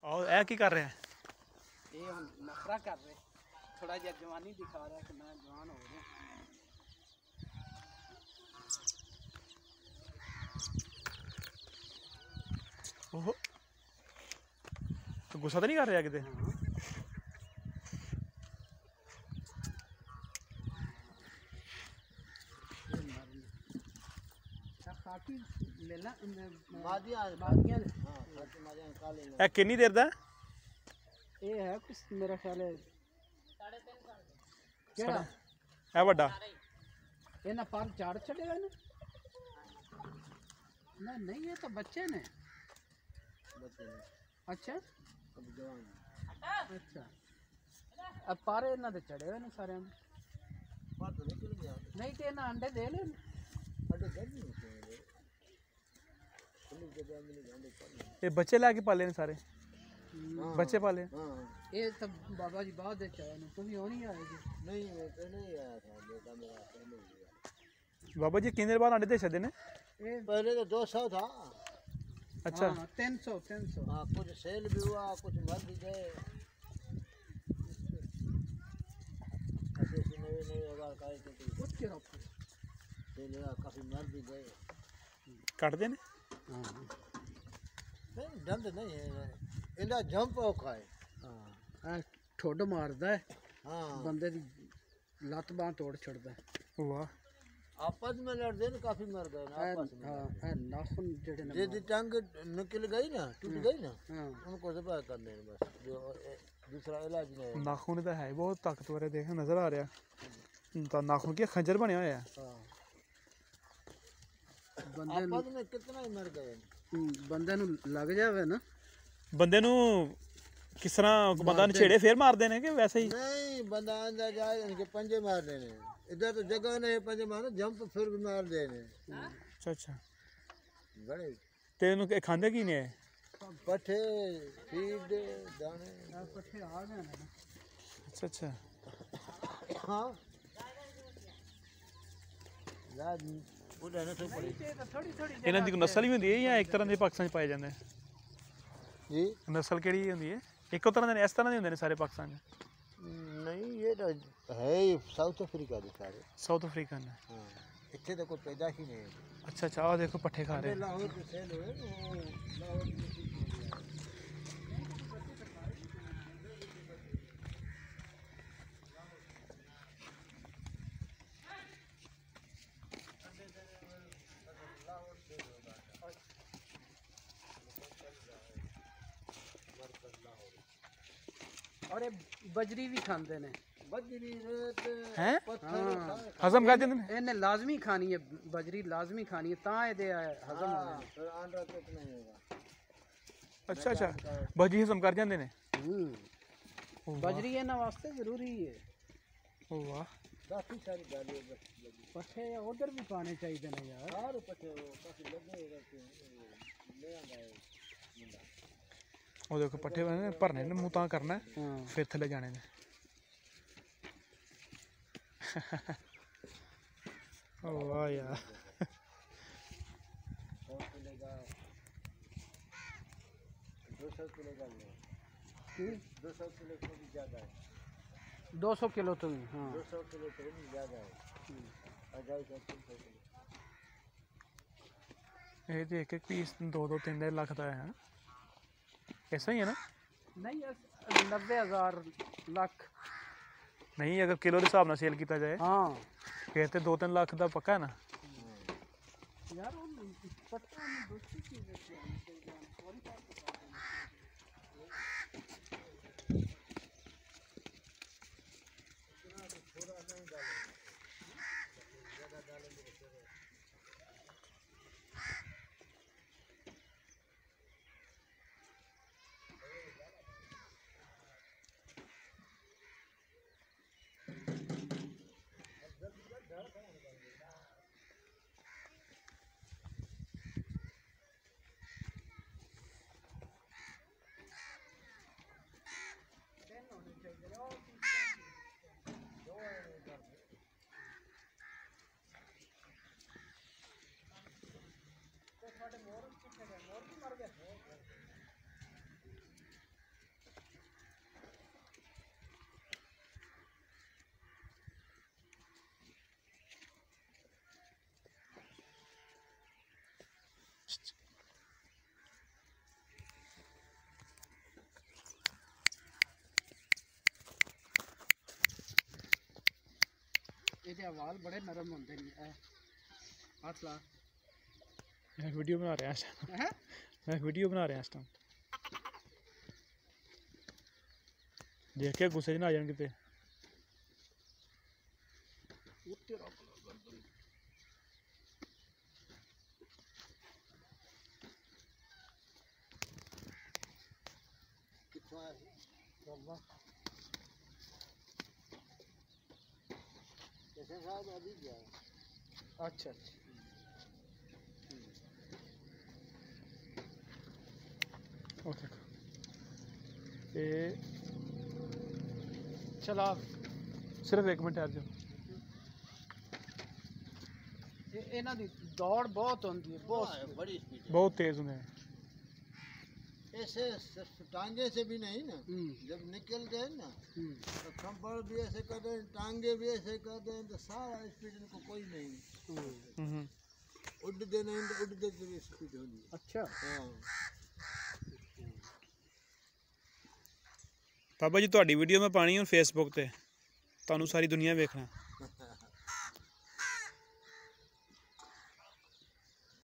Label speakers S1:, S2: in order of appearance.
S1: और ऐ की कर रहे हैं?
S2: ये हम नखरा कर रहे, थोड़ा जिहा जवानी दिखा रहा है कि मैं जवान हो गया।
S1: ओहो, तो गुस्सा तो नहीं कर रहा किते?
S2: ये
S1: कितनी देर दा?
S2: है कुछ मेरा ख्याल है केड़ा
S1: है बड़ा
S2: ये ना पार चाड़ छड़ेगा ना नहीं ये तो बच्चे ने अच्छा अच्छा अब पारे ना तो चढ़े हुए ने सारे नहीं तो ना अंडे दे ले
S1: ये बच्चे लाके पाले ने सारे बच्चे पाले
S2: ये तो बाबा जी बाद में चाहे ना तुम यूं नहीं आए जी
S3: नहीं मैं तो नहीं आया था बेटा मेरा पहले ही गया
S1: बाबा जी कितने देर बाद अंडे दे छदे ने?
S3: पहले तो 200 था
S1: अच्छा
S2: 300
S3: हाँ कुछ सेल भी हुआ कुछ मर भी गए ऐसे ऐसे नए नए औजार काहे के
S2: कुछ के रखो
S3: सेल हुआ काफी मर भी गए
S1: काट देने
S3: नहीं डंड नहीं है इंदा जंप औखा है
S2: हाँ ठोड मारदा है
S3: हाँ
S2: बंदे दी लत बांह तोड़ छड़दा है
S1: वाह
S3: आपस में लड़ते ना काफी मर गए ना आपस में
S2: हाँ नाखून जेड़े ने
S3: यदि टंग निकल गई ना टूट गई ना
S2: हाँ
S3: उनको ज़बह कर लेना बस जो दूसरा इलाज नहीं है
S1: नाखून तो है बहुत ताकतवर है, देखो नजर आ रहा तो नाखून की खंजर बने हुए हैं।
S3: हाँ
S2: बंदे
S3: आपस में कितना ही मर गए
S2: बंदे नु लग जावे ना
S1: बंदे नू किस तरह बंदा छेड़े फिर मार देने के वैसे ही?
S3: नहीं बंदा अंदर जाए इनके पंजे मार देने इधर तो जगह नहीं पंजे मारो जंप फिर भी मार देने
S1: अच्छा अच्छा
S3: बड़े
S1: तेन खाते की नहीं है?
S3: पट्ठे फीड दाने
S2: पट्ठे आ गए ना
S1: अच्छा अच्छा
S3: हाँ यार पूरा ना तो पड़े
S2: थोड़ी थोड़ी
S1: इन्हां दी नस्ल ही होंदी है या एक तरह के पाकिस्तान पाए जाते हैं?
S3: जी
S1: नस्ल केड़ी होंदी है? एक तरह के इस तरह के होंगे ने सारे पाकिस्तान
S3: नहीं ये तो है ही साउथ अफ्रीका के सारे
S1: साउथ अफ्रीकन है।
S3: हाँ इतने तो कोई पैदा ही नहीं है
S1: अच्छा अच्छा आ देखो पट्ठे खा रहे हैं।
S3: लाहौर के सेल हुए लाहौर
S2: और ये बजरी भी खांदे ने
S3: बजरी रेत
S1: हैं?
S3: पत्थर
S1: हजम कर देंगे?
S2: इन्हें लाजमी खानी है बजरी लाजमी खानी है ता ये हजम होना है
S3: फिर आंडा कुछ नहीं होगा
S1: अच्छा अच्छा बजी हजम कर जाते हैं।
S2: बजरी इन्हां वास्ते जरूरी है।
S1: वाह
S3: काफी सारी डाली बस
S2: पट्ठे उधर भी पाने चाहिए ना यार
S3: सारे पत्ते वो काफी लगे ले आंदा है मुंडा
S1: वो देखो पट्ठे भरने ने मुँह तां करना है फिर थले जाने ने। वाह यार
S3: 100 किलो का 200 किलो का ले 200 किलो से भी ज़्यादा है
S2: 200 किलो तो भी हाँ
S3: 200 किलो से भी ज़्यादा है 250 300 किलो
S1: ये तो एक एक पीस 2-3 लाख का है ऐसा ही है ना?
S2: नहीं 90,000 लाख
S1: नहीं अगर किलो के हिसाब से सेल किया जाए
S2: हाँ
S1: फिर तो 2-3 लाख का पक्का है ना?
S2: यार पट्टा में दूसरी चीज़ है ਇਹਦੇ ਵਾਲ ਬੜੇ ਨਰਮ ਹੁੰਦੇ ਨੇ ਹੱਥ ਲਾ
S1: मैं वीडियो बना रहा
S2: ਹੈ
S1: मैं वीडियो बना रहा इस टाइम देख के गुस्से च ना आ जान किते
S2: ਉੱਤੇ ਰੱਖ
S3: कितना है कैसे साहब अभी क्या
S2: ਅੱਛਾ
S1: ओ देख ये
S2: ਚਲਾ
S1: सिर्फ 1 मिनट ठहर जाओ
S2: ਇਹਨਾਂ ਦੀ ਦੌੜ ਬਹੁਤ ਹੁੰਦੀ ਹੈ ਬਹੁਤ
S3: हाँ, बड़ी स्पीड
S1: बहुत तेज होंगे हैं।
S3: ऐसे सिर्फ टांगे से भी नहीं ना
S2: ਹੂੰ
S3: जब निकल गए ना
S2: ਹੂੰ
S3: तो खम्बड़ भी ऐसे कर दें टांगे भी ऐसे कर दें तो सारा स्पीड इनको कोई नहीं उड़ते नहीं तो उड़ते तो भी स्पीड होगी
S2: ਅੱਛਾ
S3: हाँ
S1: बाबा जी ਤੁਹਾਡੀ ਵੀਡੀਓ ਮੈਂ ਪਾਣੀ ਹੁਣ ਫੇਸਬੁੱਕ ਤੇ ਤੁਹਾਨੂੰ ਸਾਰੀ ਦੁਨੀਆ ਵੇਖਣਾ